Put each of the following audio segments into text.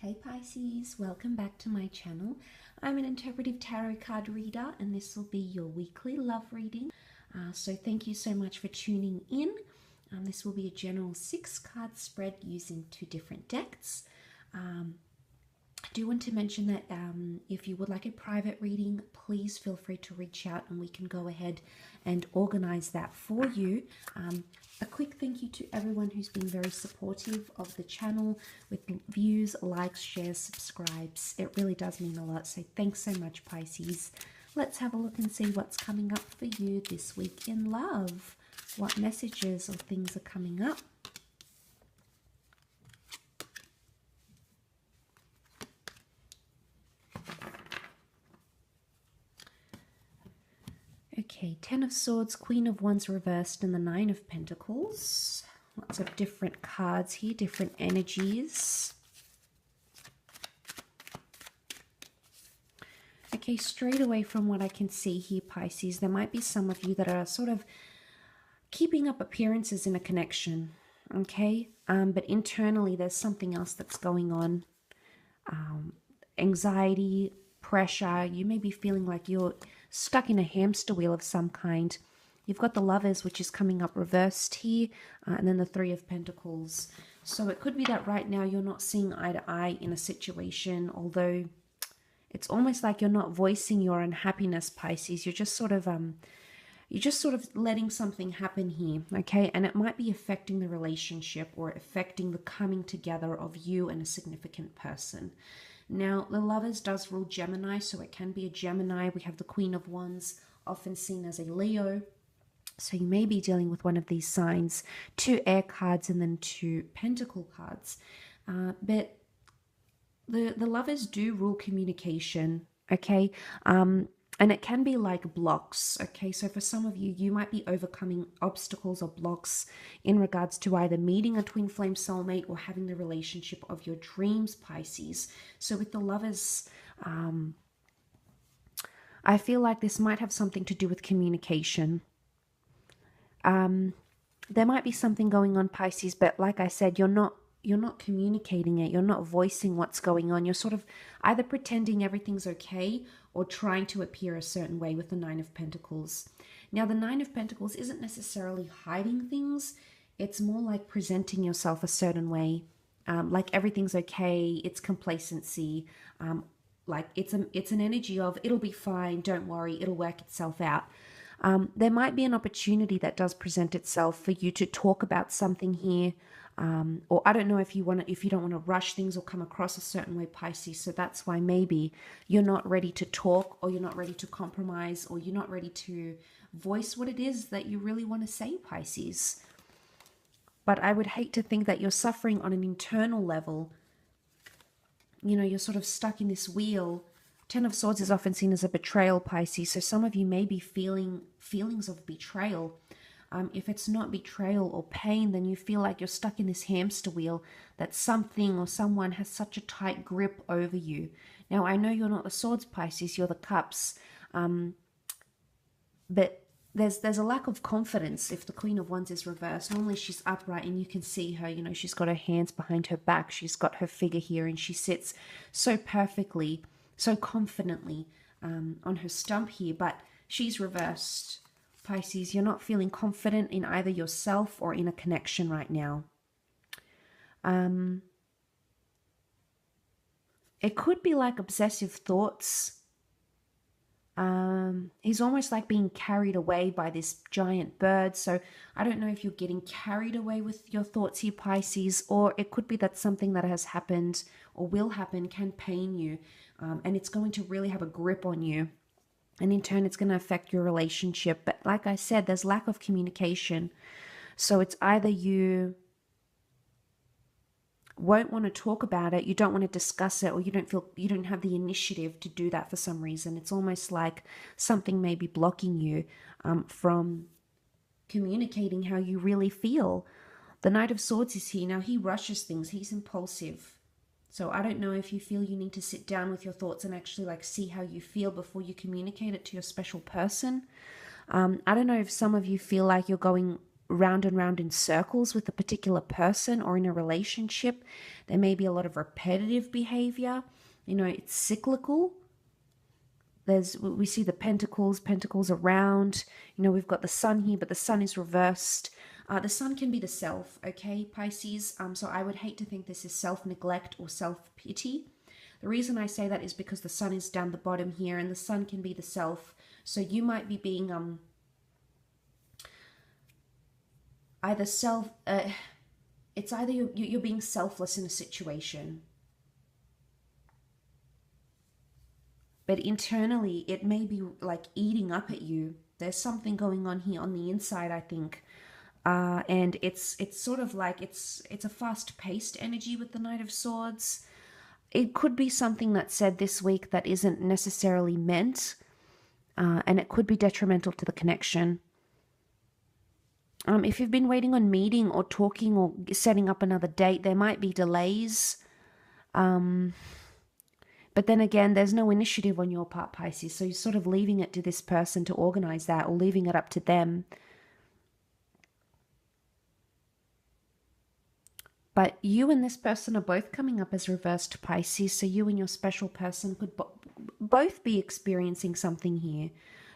Hey Pisces, welcome back to my channel. I'm an interpretive tarot card reader and this will be your weekly love reading. So thank you so much for tuning in. This will be a general 6-card spread using 2 different decks. I do want to mention that if you would like a private reading, please feel free to reach out and we can go ahead and organize that for you. A quick thank you to everyone who's been very supportive of the channel with views, likes, shares, subscribes. It really does mean a lot. So thanks so much, Pisces. Let's have a look and see what's coming up for you this week in love. What messages or things are coming up? Okay, 10 of Swords, Queen of Wands reversed, and the 9 of Pentacles. Lots of different cards here, different energies. Okay, straight away from what I can see here, Pisces, there might be some of you that are sort of keeping up appearances in a connection, okay? But internally, there's something else that's going on. Anxiety, pressure. You may be feeling like you're stuck in a hamster wheel of some kind. You've got the Lovers, which is coming up reversed here, and then the 3 of Pentacles. So it could be that right now you're not seeing eye to eye in a situation, although it's almost like you're not voicing your unhappiness, Pisces. You're just sort of letting something happen here, okay? And it might be affecting the relationship or affecting the coming together of you and a significant person. Now, the Lovers does rule Gemini, so it can be a Gemini. We have the Queen of Wands, often seen as a Leo. So you may be dealing with one of these signs, 2 air cards and then 2 pentacle cards. But the Lovers do rule communication, okay? And it can be like blocks, okay? So for some of you, you might be overcoming obstacles or blocks in regards to either meeting a twin flame soulmate or having the relationship of your dreams, Pisces. So with the Lovers, I feel like this might have something to do with communication. There might be something going on, Pisces, but like I said, you're not communicating it. You're not voicing what's going on. You're sort of either pretending everything's okay or trying to appear a certain way with the 9 of Pentacles. Now, the 9 of Pentacles isn't necessarily hiding things. It's more like presenting yourself a certain way, like everything's okay. It's complacency. Like it's an energy of it'll be fine. Don't worry. It'll work itself out. There might be an opportunity that does present itself for you to talk about something here. Or I don't know if you don't want to rush things or come across a certain way, Pisces. So that's why maybe you're not ready to talk, or you're not ready to compromise, or you're not ready to voice what it is that you really want to say, Pisces. But I would hate to think that you're suffering on an internal level. You know, you're sort of stuck in this wheel. 10 of Swords is often seen as a betrayal, Pisces. So some of you may be feeling feelings of betrayal. If it's not betrayal or pain, then you feel like you're stuck in this hamster wheel, that something or someone has such a tight grip over you. Now, I know you're not the Swords, Pisces, you're the Cups. But there's a lack of confidence if the Queen of Wands is reversed. Normally she's upright and you can see her, you know, she's got her hands behind her back. She's got her figure here and she sits so perfectly, so confidently on her stump here. But she's reversed. Pisces, you're not feeling confident in either yourself or in a connection right now. It could be like obsessive thoughts. He's almost like being carried away by this giant bird. So I don't know if you're getting carried away with your thoughts here, Pisces, or it could be that something that has happened or will happen can pain you. And it's going to really have a grip on you. And in turn, it's going to affect your relationship. But like I said, there's lack of communication. So it's either you won't want to talk about it, you don't want to discuss it, or you don't have the initiative to do that for some reason. It's almost like something may be blocking you from communicating how you really feel. The Knight of Swords is here. Now, he rushes things. He's impulsive. So I don't know if you feel you need to sit down with your thoughts and actually like see how you feel before you communicate it to your special person. I don't know if some of you feel like you're going round and round in circles with a particular person or in a relationship. There may be a lot of repetitive behavior. You know, it's cyclical. We see the pentacles around. You know, we've got the sun here, but the sun is reversed. The sun can be the self, okay, Pisces? So I would hate to think this is self-neglect or self-pity. The reason I say that is because the sun is down the bottom here, and the sun can be the self. So you might be being either it's either you're being selfless in a situation, but internally it may be like eating up at you. There's something going on here on the inside, I think. And it's sort of like it's a fast-paced energy with the Knight of Swords. It could be something that's said this week that isn't necessarily meant, and it could be detrimental to the connection. If you've been waiting on meeting or talking or setting up another date, there might be delays. But then again, there's no initiative on your part, Pisces. So you're sort of leaving it to this person to organize that, or leaving it up to them. But you and this person are both coming up as reversed Pisces. So you and your special person could both be experiencing something here.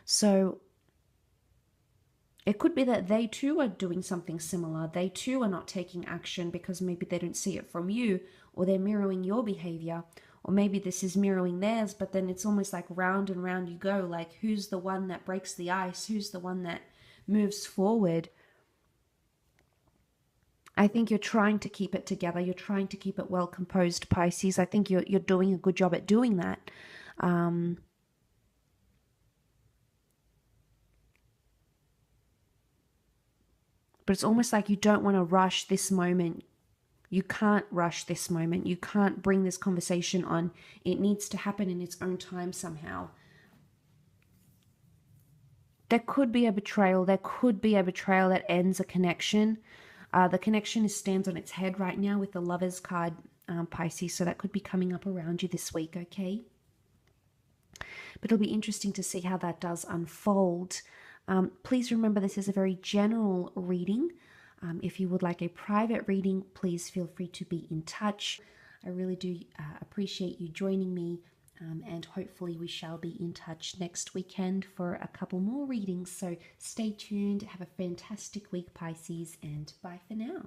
So it could be that they too are doing something similar. They too are not taking action because maybe they don't see it from you, or they're mirroring your behavior. Or maybe this is mirroring theirs, but then it's almost like round and round you go. Like, who's the one that breaks the ice? Who's the one that moves forward? I think you're trying to keep it together. You're trying to keep it well composed, Pisces. I think you're doing a good job at doing that. But it's almost like you don't want to rush this moment. You can't rush this moment. You can't bring this conversation on. It needs to happen in its own time somehow. There could be a betrayal. There could be a betrayal that ends a connection. The connection stands on its head right now with the Lovers card, Pisces. So that could be coming up around you this week, okay? But it'll be interesting to see how that does unfold. Please remember this is a very general reading. If you would like a private reading, please feel free to be in touch. I really do appreciate you joining me, and hopefully we shall be in touch next weekend for a couple more readings. So stay tuned, have a fantastic week, Pisces, and bye for now.